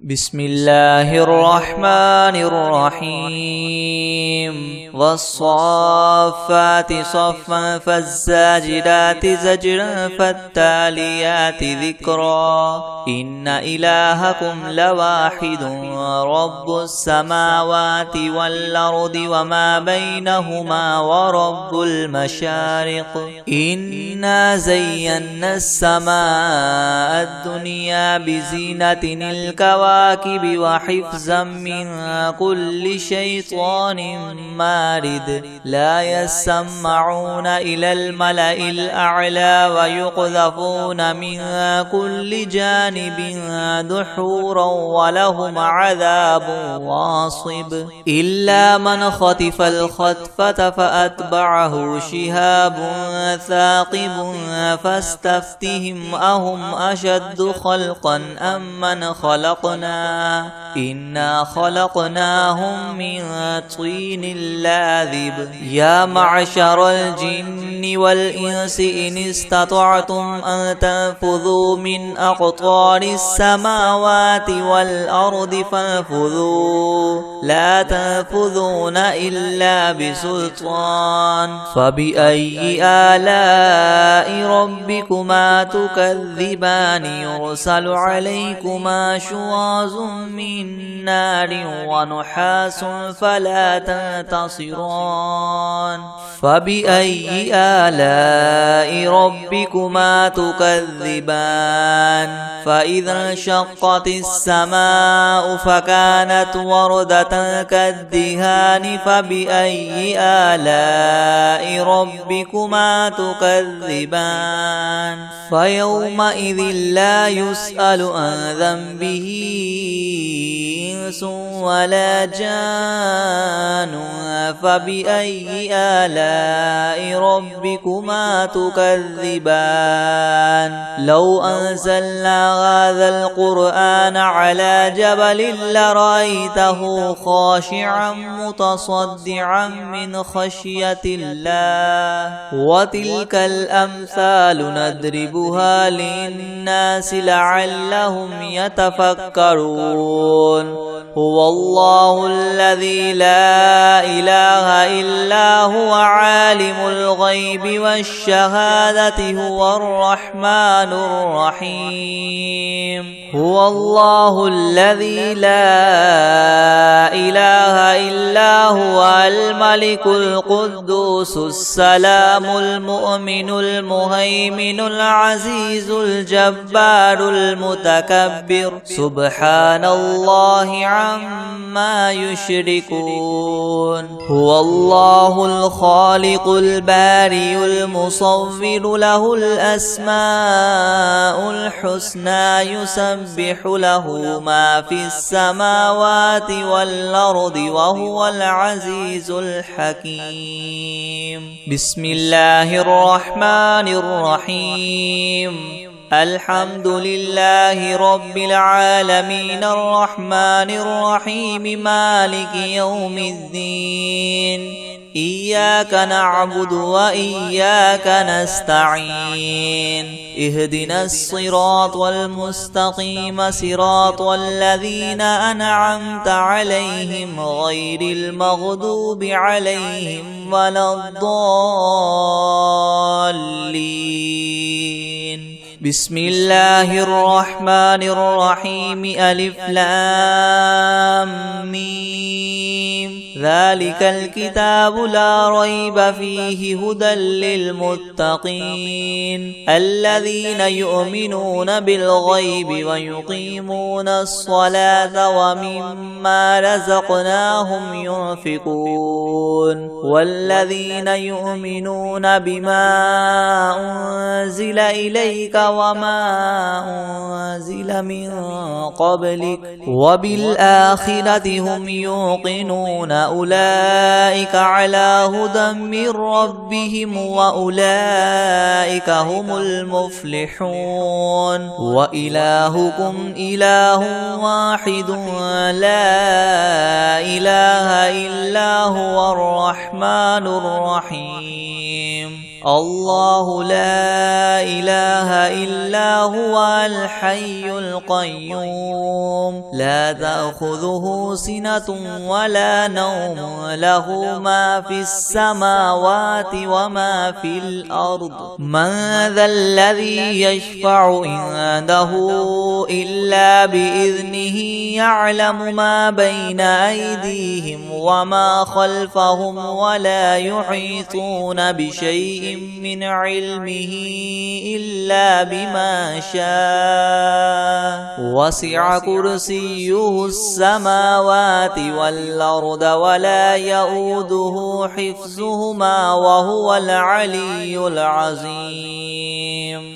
بسم الله الرحمن الرحيم والصافات صفا فالزاجرات زجرا فالتاليات ذكرا إن إلهكم لواحد رب السماوات والأرض وما بينهما ورب المشارق إنا زينا السماء الدنيا بزينة الكواكب وحفظا من كل شيطان مارد لا يسمعون إلى الملأ الأعلى ويقذفون من كل جانب دحورا ولهم عذاب واصب إلا من خطف الخطفة فأتبعه شهاب ثاقب فاستفتهم أهم أشد خلقا أم من خلقنا إنا خلقناهم من طين لاذب يا معشر الجن والإنس إن استطعتم أن تنفذوا من أقطار السماوات والأرض فانفذوا لا تنفذون إلا بسلطان فبأي آلاء ربكما تكذبان يرسل عليكما شواظ من نار ونحاس فلا تنتصران فبأي آلاء ربكما تكذبان فإذا انشقت السماء فكانت وردة كالدهان فبأي آلاء ربكما تكذبان فيومئذ لا يسأل عن ذنبه إنس ولا جان فبأي آلاء ربكما تكذبان لو أنزلنا هذا القرآن على جبل لرأيته خاشعا متصدعا من خشية الله وتلك الأمثال نضربها للناس لعلهم يتفكرون هو الله الذي لا إله إلا هو عالم الغيب والشهادة هو الرحمن الرحيم هو الله الذي لا إله إلا هو الملك القدوس السلام المؤمن المهيمن العزيز الجبار المتكبر سبحان الله عما يشركون هو الله الخالق البارئ المصور له الأسماء الحسنى يسبح له ما في السماوات والأرض وهو العزيز الحكيم بسم الله الرحمن الرحيم الحمد لله رب العالمين الرحمن الرحيم مالك يوم الدين إياك نعبد وإياك نستعين اهدنا الصراط المستقيم صراط الذين أنعمت عليهم غير المغضوب عليهم ولا الضالين بسم الله الرحمن الرحيم ألف لام ميم ذلك الكتاب لا ريب فيه هدى للمتقين الذين يؤمنون بالغيب ويقيمون الصلاة ومما رزقناهم ينفقون والذين يؤمنون بما أنزل إليك وما أنزل من قبلك وبالآخرة هم يوقنون أولئك على هدى من ربهم وأولئك هم المفلحون وإلهكم إله واحد لا إله إلا هو الرحمن الرحيم الله لا إله إلا هو الحي القيوم لا تأخذه سنة ولا نوم له ما في السماوات وما في الأرض من ذا الذي يشفع عنده إلا بإذنه يعلم ما بين أيديهم وما خلفهم ولا يحيطون بشيء من علمه إلا بما شاء وسع كرسيه السماوات والأرض ولا يؤوده حفظهما وهو العلي العظيم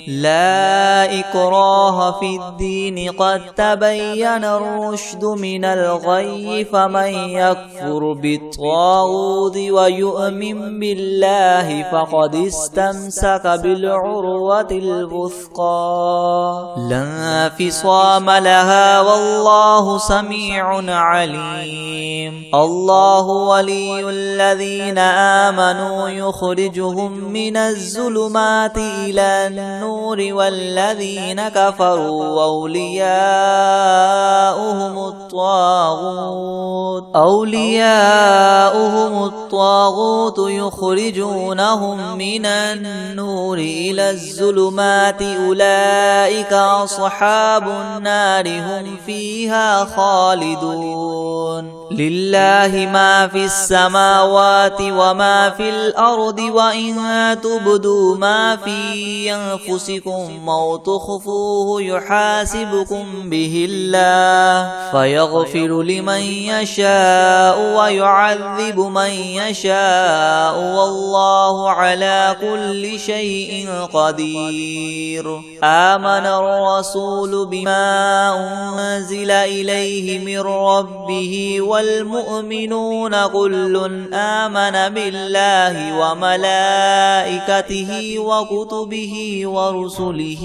لا إكراه في الدين قد تبين الرشد من الغي فمن يكفر بالطاغوت ويؤمن بالله فقد استمسك بالعروة الوثقى لا انفصام لها والله سميع عليم الله ولي الذين آمنوا يخرجهم من الظلمات إلى النور والذين كفروا أولياؤهم الطاغوت يخرجونهم من النور إلى الظلمات أولئك أصحاب النار هم فيها خالدون لله ما في السماوات وما في الأرض وإن تبدوا ما في أنفسكم أو تخفوه يحاسبكم به الله فيغفر لمن يشاء ويعذب من يشاء والله على كل شيء قدير آمن الرسول بما أنزل إليه من ربه والمؤمنون كل آمن بالله وملائكته وكتبه ورسله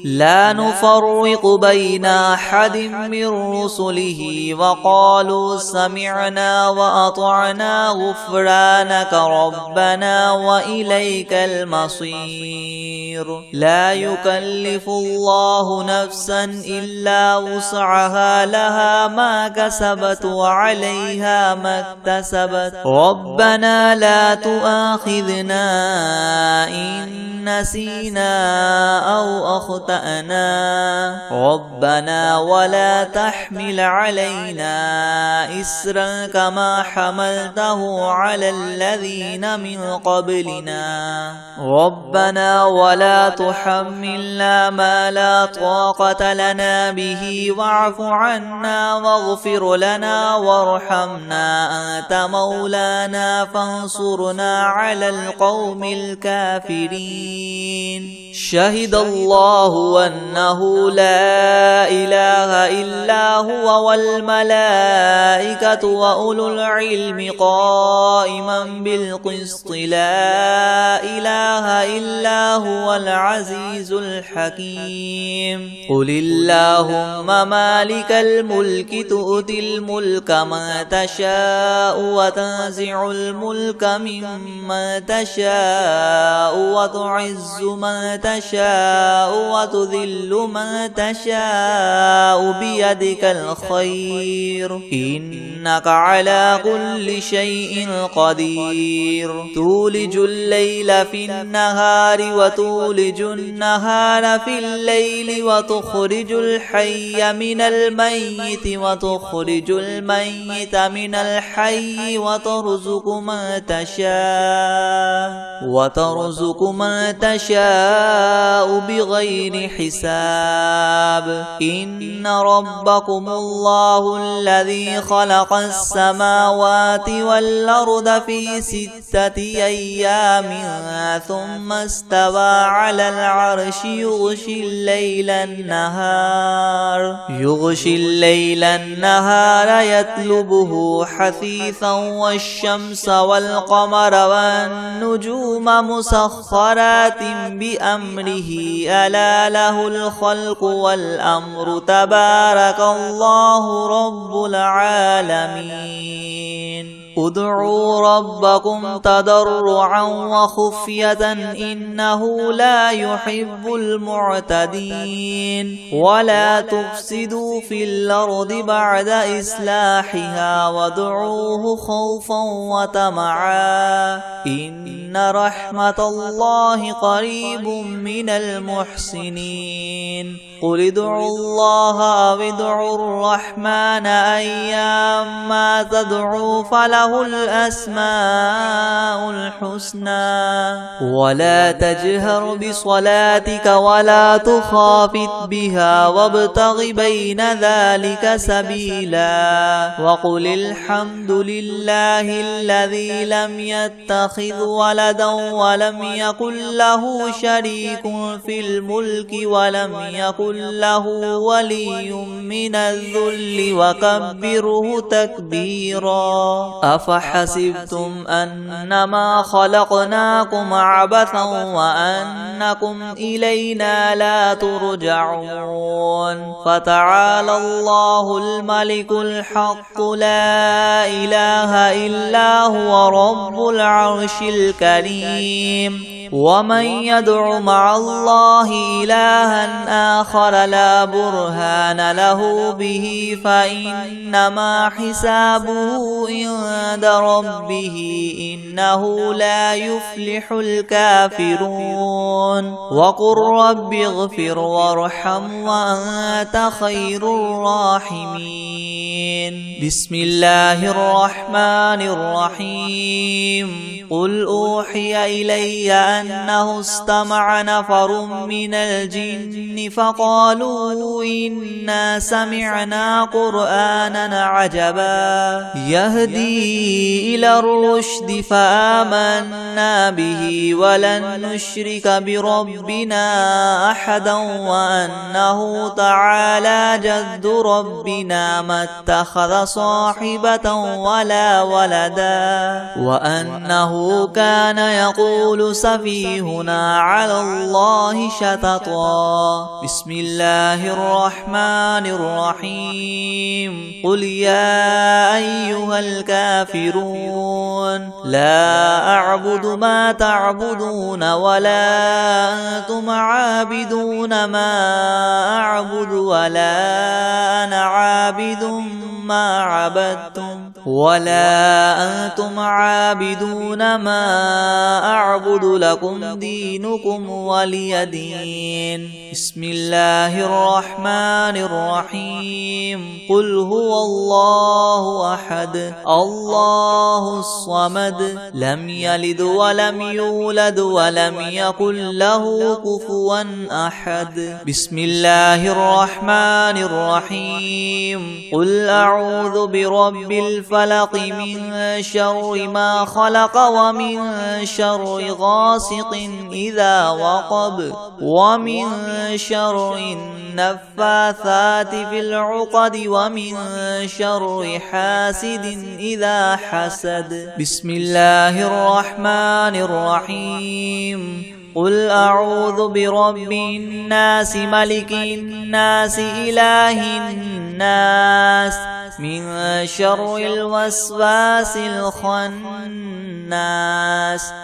لا نفرق بين أحد من رسله وقالوا سمعنا وأطعنا غفرانك ربنا وإليك المصير لا يكلف الله نفسا إلا وسعها لها ما كسبت وعليها ما اكتسبت ربنا لا تؤاخذنا إن نسينا أو أخطأنا ربنا ولا تحمل علينا إسرا كما حملته على الذين من قبلنا ربنا ولا تحملنا ما لا طاقة لنا به واعف عنا واغفر لنا وارحمنا أنت مولانا فانصرنا على القوم الكافرين شهد الله أنه لا إله إلا هو والملائكة وأولو العلم قائما بالقسط لا إله إلا هو العزيز الحكيم قل اللهم مالك الملك تؤتي الملك من تشاء وتنزع الملك ممن تشاء وتعز من تشاء وتذل من تشاء بيدك الخير إنك على كل شيء قدير تولج الليل في النهار وتولج النهار في الليل وتخرج الحي من الميت وتخرج الميت من الحي وترزق من تشاء بغير حساب إن ربكم الله الذي خلق السماوات والأرض في 6 أيام ثم استوى على العرش يغشي الليل النهار يطلبه حثيثا والشمس والقمر والنجوم مسخرات بأمره ألا له الخلق والأمر تبارك الله رب العالمين ادعوا ربكم تضرعا وخفية إنه لا يحب المعتدين ولا تفسدوا في الأرض بعد إصلاحها وادعوه خوفا وطمعا إن رحمة الله قريب من المحسنين قل ادعوا الله أو ادعوا الرحمن أيما تدعوا فله الأسماء الحسنى ولا تجهر بصلاتك ولا تخافت بها وابتغ بين ذلك سبيلا وقل الحمد لله الذي لم يتخذ ولدا ولم يكن له شريك في الملك ولم يكن له ولي من الذل وكبره تكبيرا أفحسبتم أنما خلقناكم عبثا وأنكم إلينا لا ترجعون فتعالى الله الملك الحق لا إله إلا هو رب العرش الكريم ومن يدع مع الله إلها آخر لا برهان له به فإنما حسابه عند ربه إنه لا يفلح الكافرون وقل رب اغفر وارحم وأنت خير الراحمين بسم الله الرحمن الرحيم قل أوحي إلي أنه استمع نفر من الجن فقالوا إنا سمعنا قرآنا عجبا يهدي إلى الرشد فآمنا به ولن نشرك بربنا أحدا وأنه تعالى جد ربنا ما اتخذ صاحبة ولا ولدا وأنه كان يقول سفيهنا على الله شططا بسم الله الرحمن الرحيم قل يا أيها الكافرون لا أعبد ما تعبدون ولا أنتم عابدون ما أعبد ولا أنا عابد ما عبدتم ولا أنتم عابدون ما أعبد لكم دينكم ولي دين بسم الله الرحمن الرحيم قل هو الله أحد الله الصمد لم يلد ولم يولد ولم يكن له كفوا أحد بسم الله الرحمن الرحيم قل أعوذ برب الفلق من شر ما خلق ومن شر غاسق إذا وقب ومن شر النفاثات في العقد ومن شر حاسد إذا حسد بسم الله الرحمن الرحيم قل أعوذ برب الناس ملك الناس إله الناس من شر الوسواس الخناس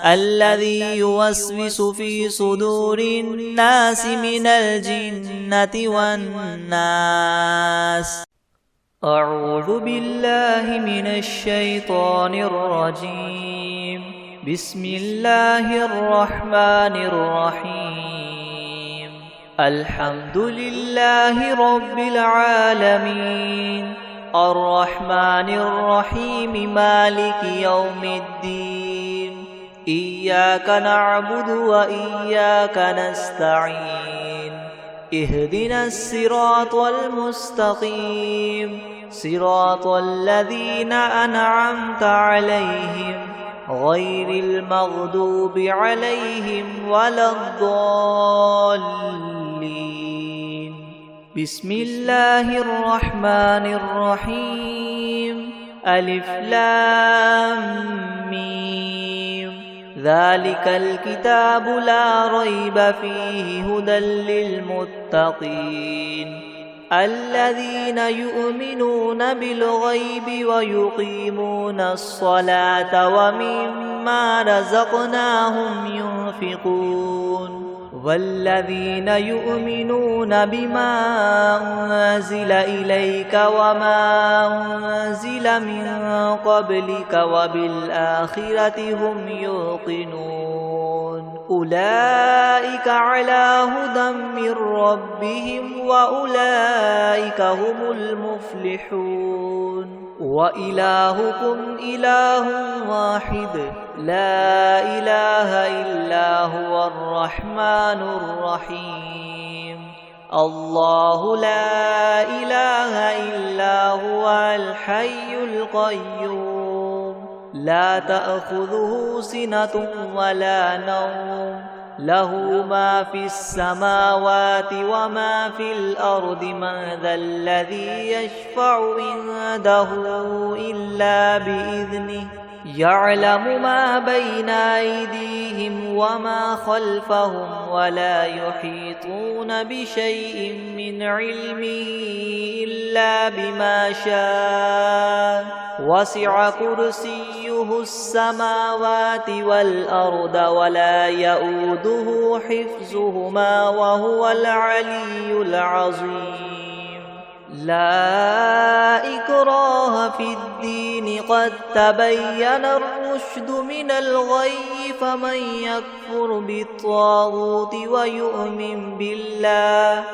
الذي يوسوس في صدور الناس من الجنة والناس أعوذ بالله من الشيطان الرجيم بسم الله الرحمن الرحيم الحمد لله رب العالمين الرحمن الرحيم مالك يوم الدين إياك نعبد وإياك نستعين اهدنا الصراط المستقيم صراط الذين أنعمت عليهم غير المغضوب عليهم ولا الضالين بسم الله الرحمن الرحيم ألف لام ميم ذلك الكتاب لا ريب فيه هدى للمتقين الذين يؤمنون بالغيب ويقيمون الصلاة ومما رزقناهم ينفقون والذين يؤمنون بما أنزل إليك وما أنزل من قبلك وبالآخرة هم يوقنون أولئك على هدى من ربهم وأولئك هم المفلحون وإلهكم إله واحد لا إله إلا هو الرحمن الرحيم الله لا إله إلا هو الحي القيوم لا تأخذه سنة ولا نوم له ما في السماوات وما في الأرض من ذا الذي يشفع عنده إلا بإذنه يعلم ما بين أيديهم وما خلفهم ولا يحيطون بشيء من علمه إلا بما شاء وسع كرسيه السماوات والأرض ولا يؤوده حفظهما وهو العلي العظيم لا إكراه في الدين قد تبين الرشد من الغي فمن يكفر بالطاغوت ويؤمن بالله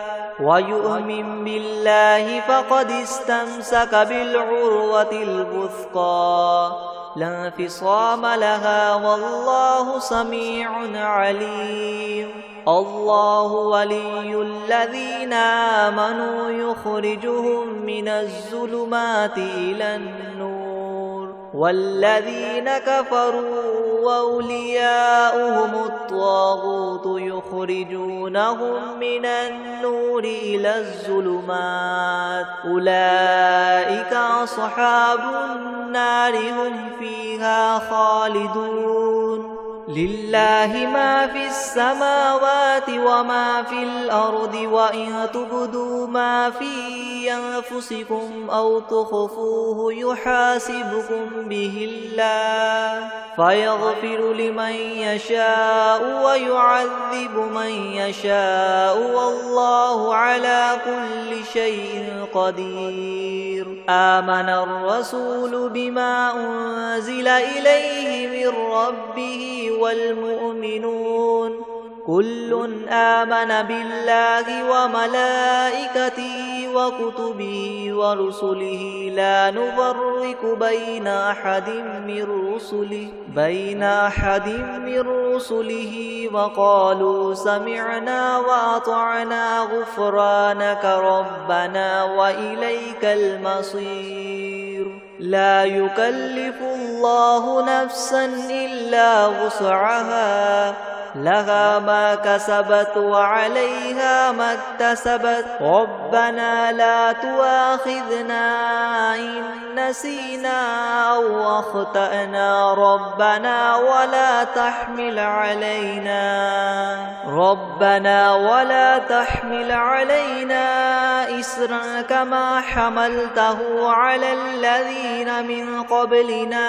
فقد استمسك بالعروة الوثقى لا انفصام لها والله سميع عليم الله ولي الذين آمنوا يخرجهم من الظلمات إلى النور والذين كفروا وأولياؤهم الطاغوت يخرجونهم من النور إلى الظلمات أولئك أصحاب النار هم فيها خالدون لله ما في السماوات وما في الأرض وإن تبدوا ما في أنفسكم أو تخفوه يحاسبكم به الله فيغفر لمن يشاء ويعذب من يشاء والله على كل شيء قدير آمن الرسول بما أنزل إليه من ربه والمؤمنون كل آمن بالله وملائكته وكتبه ورسله لا نفرق بين أحد من رسله وقالوا سمعنا وأطعنا غفرانك ربنا وإليك المصير لا يكلف الله نفسا إلا وسعها لها ما كسبت وعليها ما اكتسبت ربنا لا تؤاخذنا إن نسينا أو أخطأنا ربنا ولا تحمل علينا إصرا كما حملته على الذين من قبلنا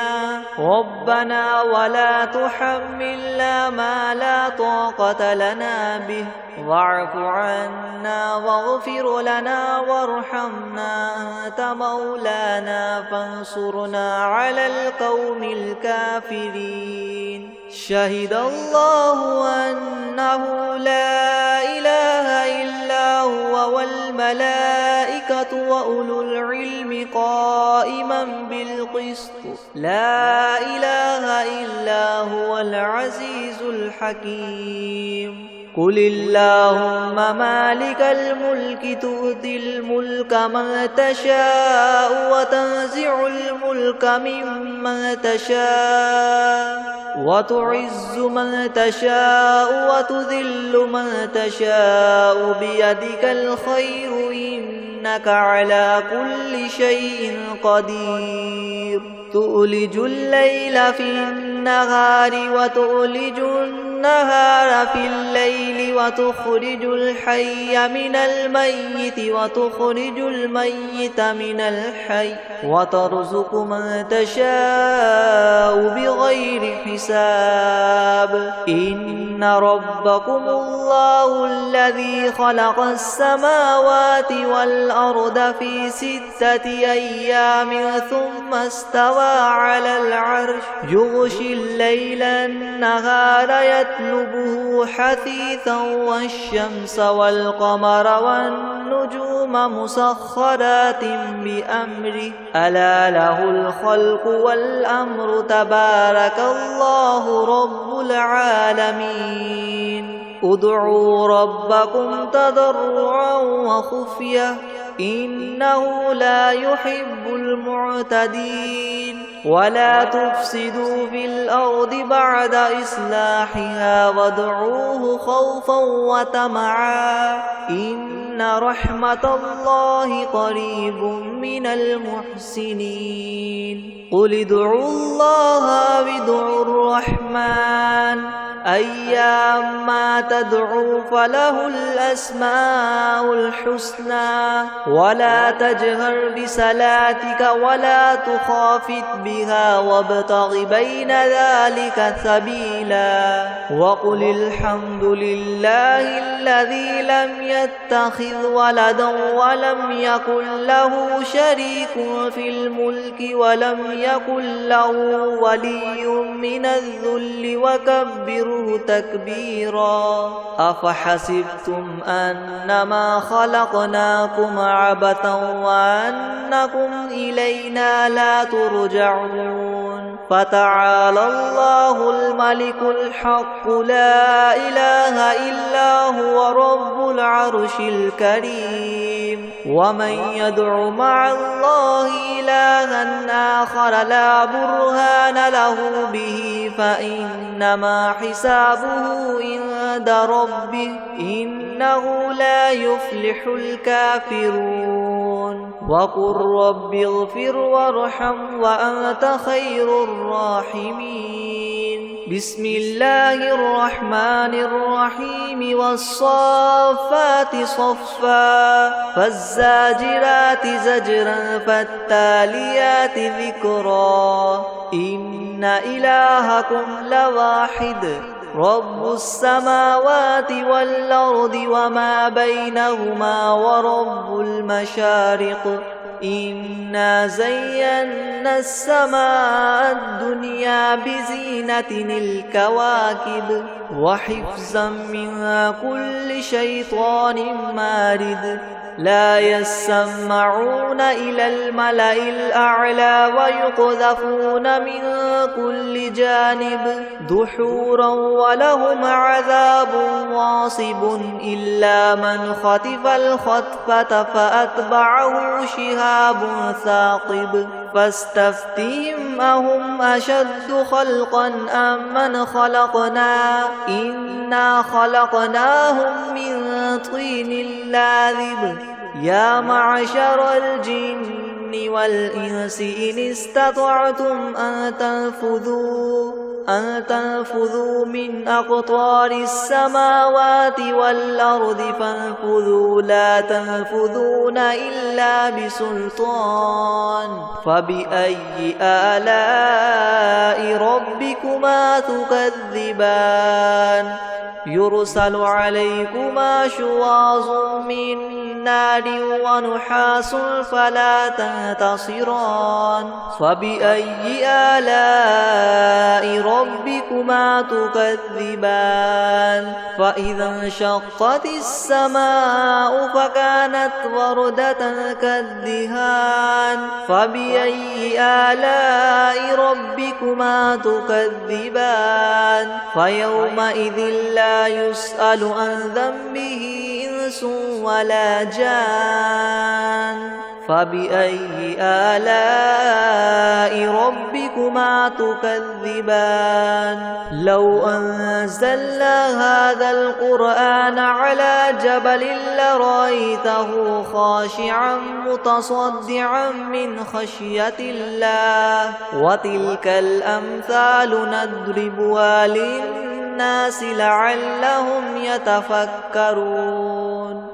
ربنا ولا تحملنا ما لا طاقة لنا به واعف عنا واغفر لنا وارحمنا أنت مولانا فانصرنا على القوم الكافرين شهد الله أنه لا إله إلا هو والملائكة وأولو العلم قائما بالقسط لا إله إلا هو العزيز الحكيم قل اللهم مالك الملك تؤتي الملك من تشاء وتنزع الملك ممن تشاء وتعز من تشاء وتذل من تشاء بيدك الخير إنك على كل شيء قدير تؤلج الليل في النهار النهار وتولج النهار في الليل وتخرج الحي من الميت وتخرج الميت من الحي وترزق من تشاء بغير حساب إن ربكم الله الذي خلق السماوات والأرض في 6 أيام ثم استوى على العرش يغشي الليل النهار يطلبه حثيثا والشمس والقمر والنجوم مسخرات بأمره ألا له الخلق والأمر تبارك الله رب العالمين ادعوا ربكم تضرعا وخفية إنه لا يحب المعتدين ولا تفسدوا في الأرض بعد إصلاحها وادعوه خوفا وطمعا إن رحمة الله قريب من المحسنين قل ادعوا الله وادعوا الرحمن أيما تدعوا فله الأسماء الحسنى ولا تجهر بصلاتك ولا تخافت بها وابتغ بين ذلك سبيلا وقل الحمد لله الذي لم يتخذ ولدا ولم يكن له شريك في الملك ولم يكن له ولي من الذل وكبره تكبيرا أفحسبتم أنما خلقناكم عبثا وأنكم إلينا لا ترجعون فتعالى الله الملك الحق لا إله إلا هو رب العرش الكريم ومن يدع مع الله إلها آخر لا برهان له به فإنما حسابه عند ربه إنه لا يفلح الكافرون وقل رب اغفر وارحم وأنت خير الراحمين بسم الله الرحمن الرحيم والصافات صفا فالزاجرات زجرا فالتاليات ذكرا إن إلهكم لواحد رب السماوات والأرض وما بينهما ورب المشارق إنا زينا السماء الدنيا بزينة الكواكب وحفظا من كل شيطان مارد لا يسمعون إلى الملأ الأعلى ويقذفون من كل جانب دحورا ولهم عذاب واصب إلا من خطف الخطفة فأتبعه شهاب ثاقب فاستفتهم أهم أشد خلقا أم من خلقنا إنا خلقناهم من طين لاذب يا معشر الجن والإنس إن استطعتم أن تنفذوا من أقطار السماوات والأرض فانفذوا لا تنفذون إلا بسلطان فبأي آلاء ربكما تكذبان يرسل عليكما شواظ من نار ونحاس فلا تنتصران فبأي آلاء ربكما تكذبان فإذا انشقت السماء فكانت وردة كالدهان فبأي آلاء ربكما تكذبان فيومئذ لا يسأل عن ذنبه إنس ولا جان فبأي آلاء ربكما تكذبان لو أنزلنا هذا القرآن على جبل لرأيته خاشعا متصدعا من خشية الله وتلك الأمثال نضربها للناس لعلهم يتفكرون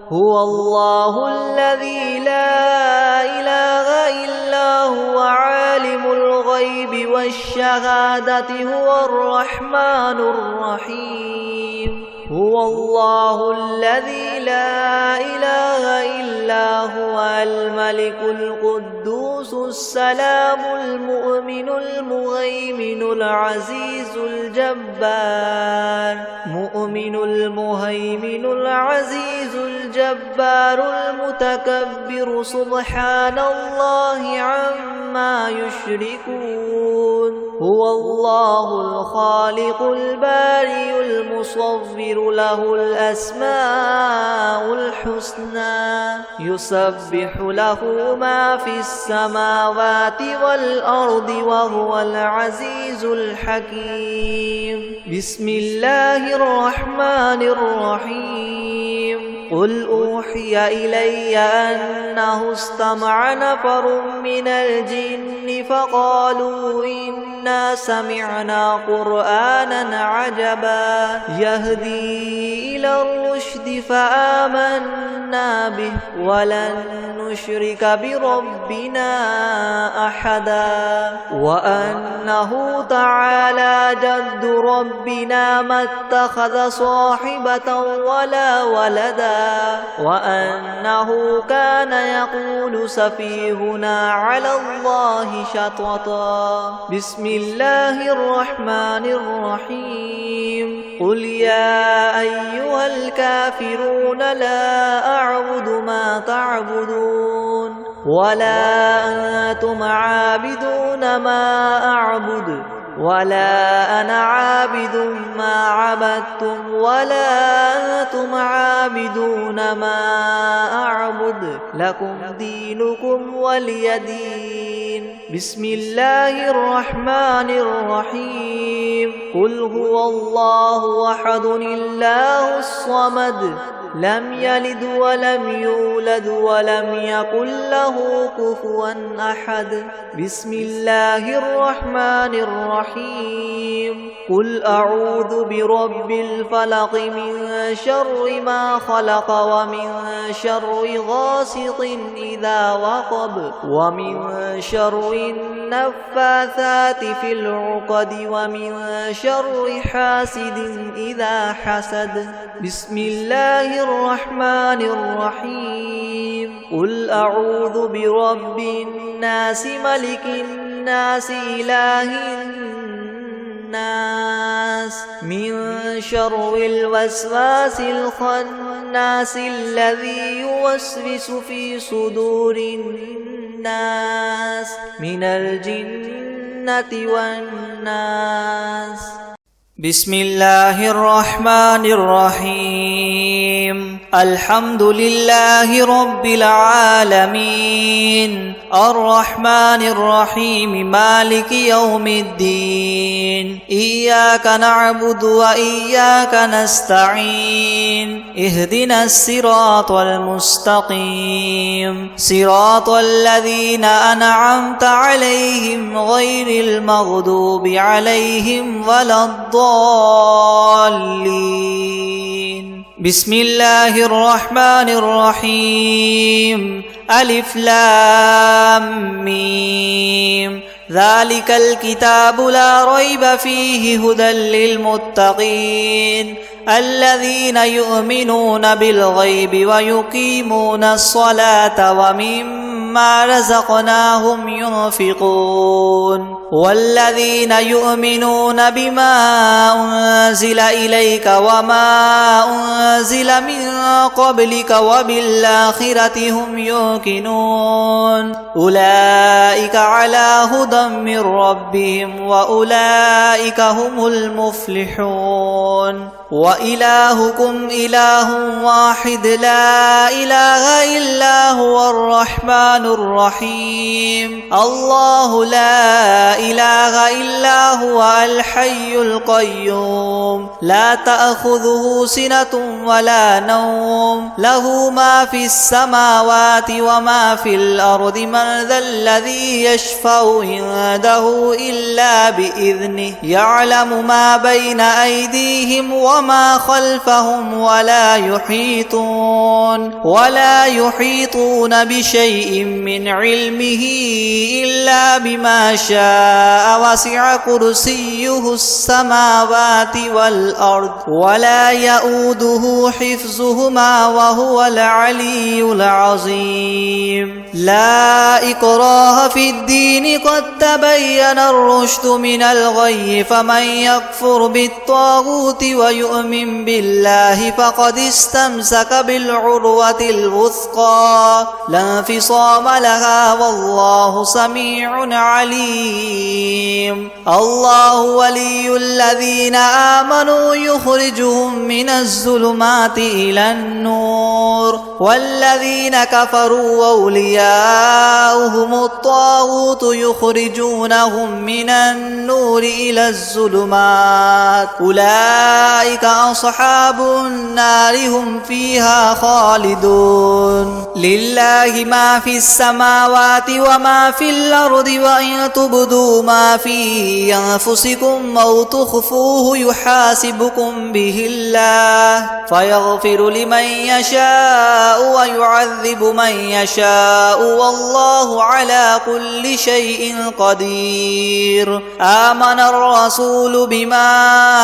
هو الله الذي لا إله إلا هو عالم الغيب والشهادة هو الرحمن الرحيم هو الله الذي لا إله إلا هو الملك القدوس السلام المؤمن المهيمن العزيز الجبار مؤمن المهيمن العزيز الجبار المتكبر سبحان الله عما يشركون هو الله الخالق البارئ المصور له الأسماء الحسنى يسبح له ما في السماوات والأرض وهو العزيز الحكيم بسم الله الرحمن الرحيم قل أوحي إلي أنه استمع نفر من الجن فقالوا إنا سمعنا قرآنا عجبا يهدي إلى الرشد فآمنا به ولن نشرك بربنا أحدا وأنه تعالى جد ربنا ما اتخذ صاحبة ولا ولدا وأنه كان يقول سفيهنا على الله شططا بسم الله الرحمن الرحيم قل يا أيها الكافرون لا أعبد ما تعبدون ولا أنتم عابدون ما أعبد ولا أنا عابد ما عبدتم ولا أنتم عابدون ما أعبد لكم دينكم ولي دين بسم الله الرحمن الرحيم قل هو الله أحد الله الصمد لم يلد ولم يولد ولم يكن له كفوا أحد بسم الله الرحمن الرحيم قل أعوذ برب الفلق من شر ما خلق ومن شر غاسق إذا وقب ومن شر النفاثات في العقد ومن شر حاسد إذا حسد بسم الله الرحمن الرحيم قل أعوذ برب الناس ملك الناس إله الناس من شر الوسواس الخناس الذي يوسوس في صدور الناس من الجنة والناس بسم الله الرحمن الرحيم الحمد لله رب العالمين الرحمن الرحيم مالك يوم الدين إياك نعبد وإياك نستعين اهدنا الصراط المستقيم صراط الذين أنعمت عليهم غير المغضوب عليهم ولا الضالين بسم الله الرحمن الرحيم ألف لام ميم ذلك الكتاب لا ريب فيه هدى للمتقين الذين يؤمنون بالغيب ويقيمون الصلاة ومما رزقناهم ينفقون والذين يؤمنون بما أنزل إليك وما أنزل من قبلك وبالآخرة هم يوقنون أولئك على هدى من ربهم وأولئك هم المفلحون وإلهكم إله واحد لا إله إلا هو الرحمن الرحيم الله لا إله إلا هو الحي القيوم لا تأخذه سنة ولا نوم له ما في السماوات وما في الأرض من ذا الذي يشفع عنده إلا بإذنه يعلم ما بين أيديهم وما خلفهم ولا يحيطون بشيء من علمه إلا بما شاء وسع كرسيه السماوات والأرض ولا يؤوده حفظهما وهو العلي العظيم لا إكراه في الدين قد تبين الرشد من الغي فمن يكفر بالطاغوت ويؤمن بالله فقد استمسك بالعروة الوثقى لا انفصام لها والله سميع عليم الله ولي الذين آمنوا يخرجهم من الظلمات إلى النور والذين كفروا أولياؤهم الطاغوت يخرجونهم من النور إلى الظلمات أولئك أصحاب النار هم فيها خالدون لله ما في السماوات وما في الأرض وإن تبدوا ما في أنفسكم أو تخفوه يحاسبكم به الله فيغفر لمن يشاء ويعذب من يشاء والله على كل شيء قدير آمن الرسول بما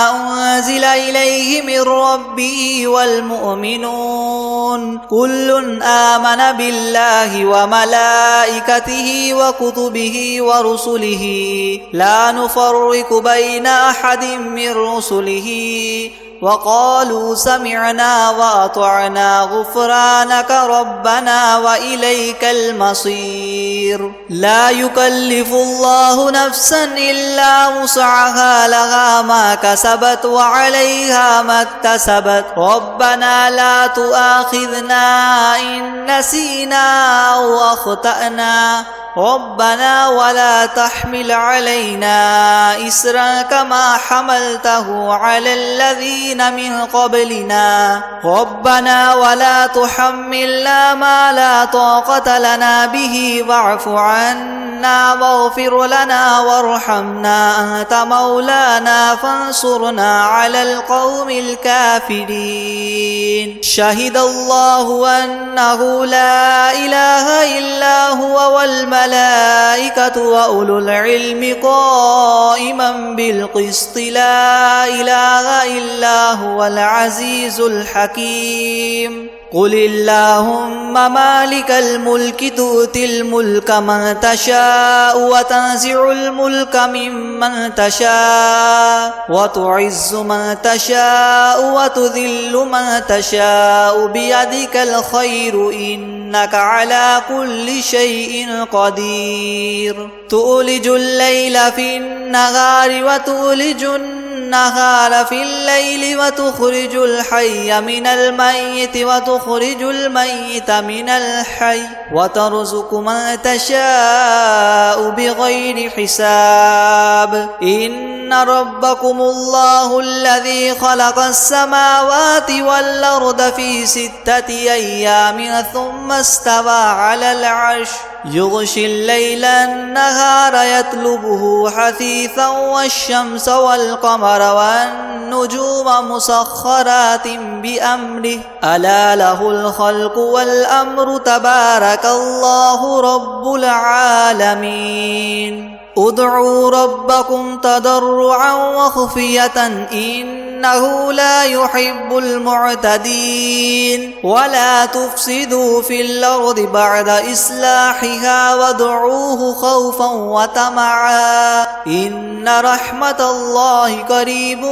أنزل إليه من ربه والمؤمنون كل آمن بالله وملائكته وكتبه ورسله لا نفرق بين أحد من رسله وقالوا سمعنا وأطعنا غفرانك ربنا وإليك المصير لا يكلف الله نفسا إلا وسعها لها ما كسبت وعليها ما اكتسبت ربنا لا تؤاخذنا إن نسينا أو أخطأنا ربنا ولا تحمل علينا إسرا كما حملته على الذين من قبلنا ربنا ولا تحملنا ما لا طاقة لنا به واعف عنا واغفر لنا وارحمنا أنت مولانا فانصرنا على القوم الكافرين شهد الله أنه لا إله إلا هو والملائكة وأولو العلم قائما بالقسط لا إله إلا هو العزيز الحكيم قل اللهم مالك الملك تؤتي الملك من تشاء وتنزع الملك ممن تشاء وتعز من تشاء وتذل من تشاء بيدك الخير إنك على كل شيء قدير تولج الليل في النهار وتولج النهار في الليل وتخرج الحي من الميت وتخرج الميت من الحي وترزق من تشاء بغير حساب إن ربكم الله الذي خلق السماوات والأرض في 6 أيام ثم استوى على العرش يغشي الليل النهار يطلبه حثيثا والشمس والقمر والنجوم مسخرات بأمره ألا له الخلق والأمر تبارك الله رب العالمين ادعوا ربكم تضرعا وخفية إنه لا يحب المعتدين ولا تفسدوا في الأرض بعد إصلاحها وادعوه خوفا وطمعا إن رحمة الله قريب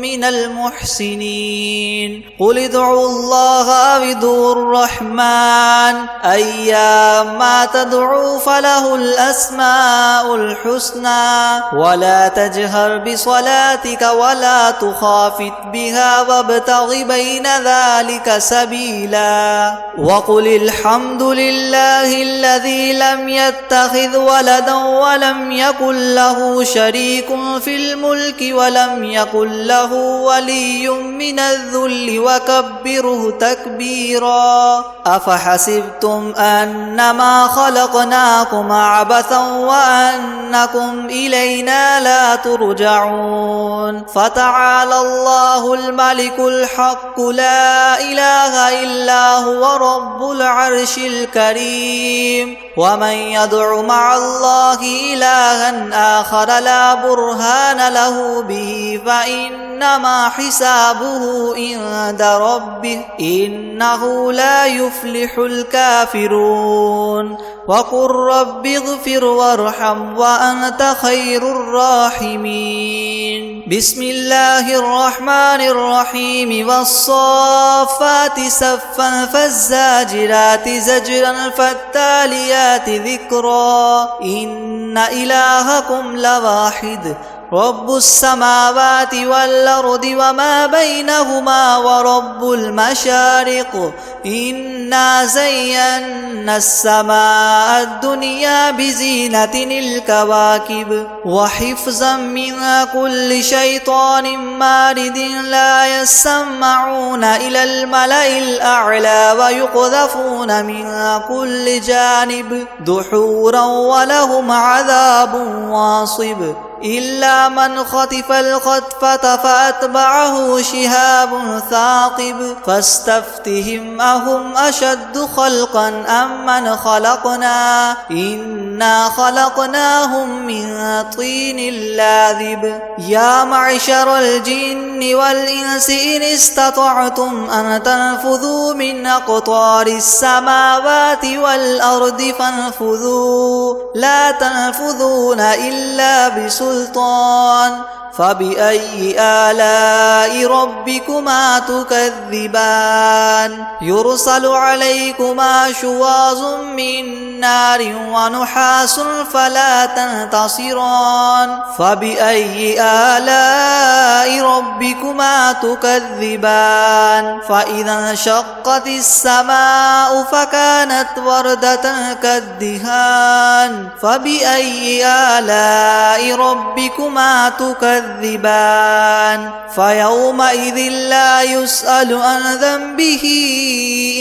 من المحسنين قل ادعوا الله أو ادعوا الرحمن أيما تدعوا فله الأسماء الحسنى ولا تجهر بصلاتك ولا تخافت بها وابتغ بين ذلك سبيلا وقل الحمد لله الذي لم يتخذ ولدا ولم يكن له شريك في الملك ولم يكن له ولي من الذل وكبره تكبيرا أفحسبتم أنما خلقناكم عبثا وأنكم إلينا لا ترجعون فتعالى الله الملك الحق لا إله إلا هو رب العرش الكريم ومن يدع مع الله إلها آخر لا برهان له به فإنما حسابه عند ربه إنه لا يفلح الكافرون وقل رب اغفر وارحم وأنت خير الراحمين بسم الله الرحمن الرحيم والصافات صفا فالزاجرات زجرا فالتاليات ذكرا إن إلهكم لواحد رب السماوات والأرض وما بينهما ورب المشارق إنا زينا السماء الدنيا بزينة الكواكب وحفظا من كل شيطان مارد لا يسمعون إلى الملأ الأعلى ويقذفون من كل جانب دحورا ولهم عذاب واصب إلا من خطف الخطفة فأتبعه شهاب ثاقب فاستفتهم أهم أشد خلقا أم من خلقنا إنا خلقناهم من طين لاذب يا معشر الجن والإنس إن استطعتم أن تنفذوا من أقطار السماوات والأرض فانفذوا لا تنفذون إلا بسلطان فبأي آلاء ربكما تكذبان يرسل عليكما شواظ من نار ونحاس فلا تنتصران فبأي آلاء ربكما تكذبان فإذا انشقت السماء فكانت وردة كالدهان فبأي آلاء ربكما تكذبان فيومئذ لا يسأل عن ذنبه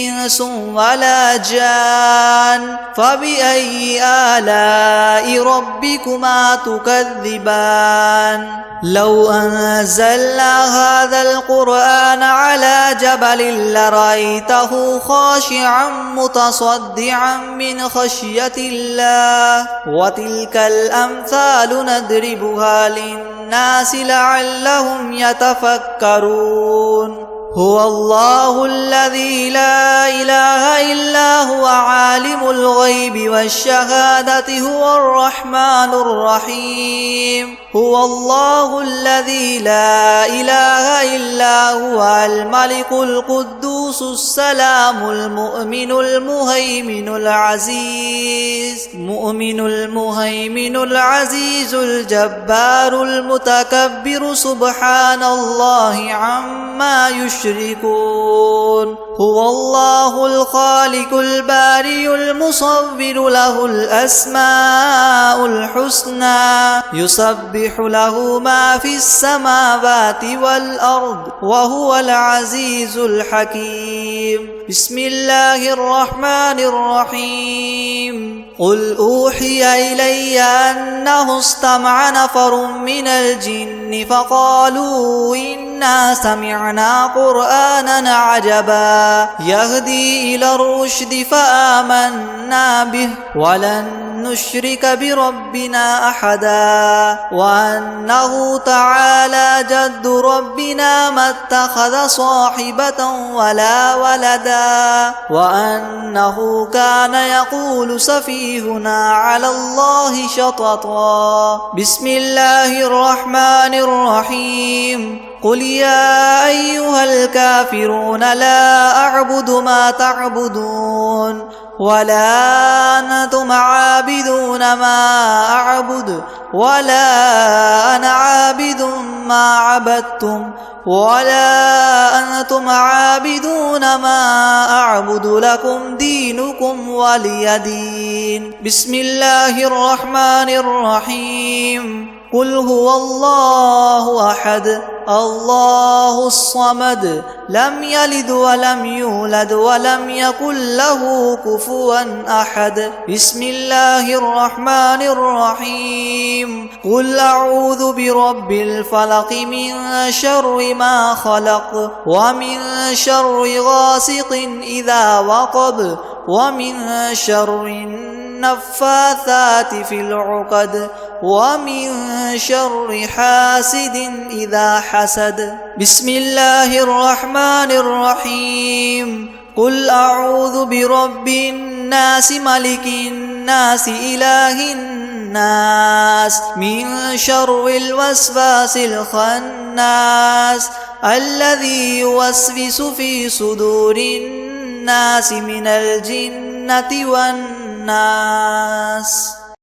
إنس ولا جان فبأي آلاء ربكما تكذبان لو أنزلنا هذا القرآن على جبل لرأيته خاشعا متصدعا من خشية الله وتلك الأمثال نضربها للناس لعلهم يتفكرون هو الله الذي لا إله إلا هو عالم الغيب والشهادة هو الرحمن الرحيم هو الله الذي لا إله إلا هو الملك القدوس السلام المؤمن المهيمن العزيز الجبار المتكبر سبحان الله عما يشركون هو الله الخالق البارئ المصور له الأسماء الحسنى يسبح له ما في السماوات والأرض وهو العزيز الحكيم بسم الله الرحمن الرحيم قل أوحي إلي أنه استمع نفر من الجن فقالوا إنا سمعنا قرآنا عجبا يهدي إلى الرشد فآمنا به ولن نشرك بربنا أحدا وأنه تعالى جد ربنا ما اتخذ صاحبة ولا ولدا وأنه كان يقول سفيهنا على الله شططا. بسم الله الرحمن الرحيم. قل يا أيها الكافرون لا أعبد ما تعبدون ولا أنتم عابدون ما أعبد ولا أنا عابد ما عبدتم ولا أنتم عابدون ما أعبد لكم دينكم ولي دين. بسم الله الرحمن الرحيم. قل هو الله أحد الله الصمد لم يلد ولم يولد ولم يكن له كفوا أحد. بسم الله الرحمن الرحيم. قل أعوذ برب الفلق من شر ما خلق ومن شر غاسق إذا وقب ومن شر النفاثات في العقد ومن شر حاسد إذا حسد. بسم الله الرحمن الرحيم. قل أعوذ برب الناس ملك الناس إله الناس من شر الوسواس الخناس الذي يوسوس في صدور الناس من الجنة والناس.